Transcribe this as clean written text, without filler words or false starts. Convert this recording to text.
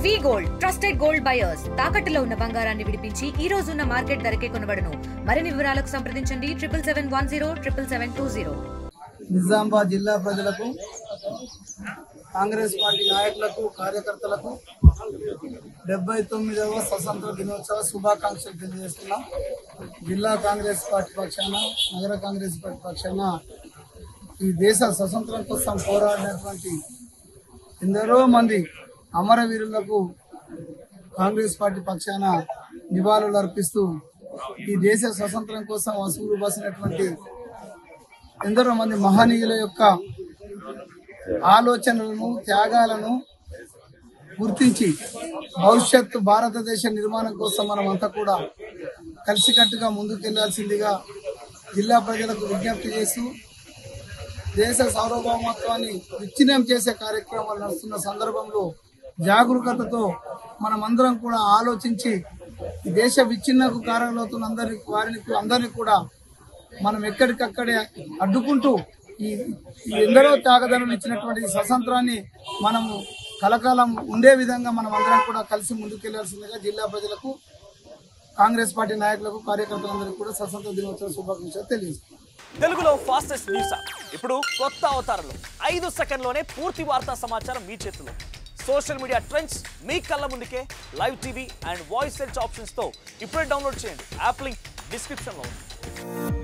వి gold trusted gold buyers తాకట్టులో ఉన్న బంగారాన్ని విడిపించి ఈ రోజు ఉన్న మార్కెట్ ధరకే కొనబడును. మరిన్ని వివరాలకు సంప్రదించండి 77107720. నిజామాబాద్ జిల్లా ప్రజలకు, కాంగ్రెస్ పార్టీ నాయకులకు, కార్యకర్తలకు 79వ స్వతంత్ర దినోత్సవ శుభాకాంక్షలు తెలియజేస్తున్నాం. జిల్లా కాంగ్రెస్ పార్టీ పక్షాన, నగర కాంగ్రెస్ పార్టీ పక్షాన ఈ దేశ స్వతంత్రం కోసం పోరాడినటువంటి ఎందరో మంది అమరవీరులకు కాంగ్రెస్ పార్టీ పక్షాన నివాళులు అర్పిస్తూ ఈ దేశ స్వతంత్రం కోసం అసువులు బాసినటువంటి ఎందరో మంది మహనీయుల యొక్క ఆలోచనలను, త్యాగాలను గుర్తించి భవిష్యత్తు భారతదేశ నిర్మాణం కోసం మనమంతా కూడా కలిసికట్టుగా ముందుకెళ్లాల్సిందిగా జిల్లా ప్రజలకు విజ్ఞప్తి చేస్తూ దేశ సార్వభౌమత్వాన్ని విచ్ఛిన్నం చేసే కార్యక్రమాలు నడుస్తున్న సందర్భంలో జాగరూకతతో మనమందరం కూడా ఆలోచించి ఈ దేశ విచ్ఛిన్నకు కారణమవుతున్న అందరినీ కూడా మనం ఎక్కడికక్కడే అడ్డుకుంటూ ఈ ఎందరో త్యాగదారులు ఇచ్చినటువంటి స్వతంత్రాన్ని మనము కలకాలం ఉండే విధంగా మనం అందరం కూడా కలిసి ముందుకెళ్లాల్సిందిగా జిల్లా ప్రజలకు, కాంగ్రెస్ పార్టీ నాయకులకు, కార్యకర్తలందరికీ కూడా స్వతంత్ర దినోత్సవ శుభాకాంక్షలు తెలియజేస్తున్నాం. తెలుగులో ఫాస్టెస్ట్ న్యూస్ ఇప్పుడు కొత్త అవతారంలో 5 సెకండ్లోనే పూర్తి వార్తా సమాచారం మీ చేతిలో. సోషల్ మీడియా ట్రెండ్స్ మీ కళ్ళ ముందుకే live TV and voice search options తో ఇప్పుడే డౌన్లోడ్ చేయండి. యాప్ లింక్ డిస్క్రిప్షన్ లో ఉంది.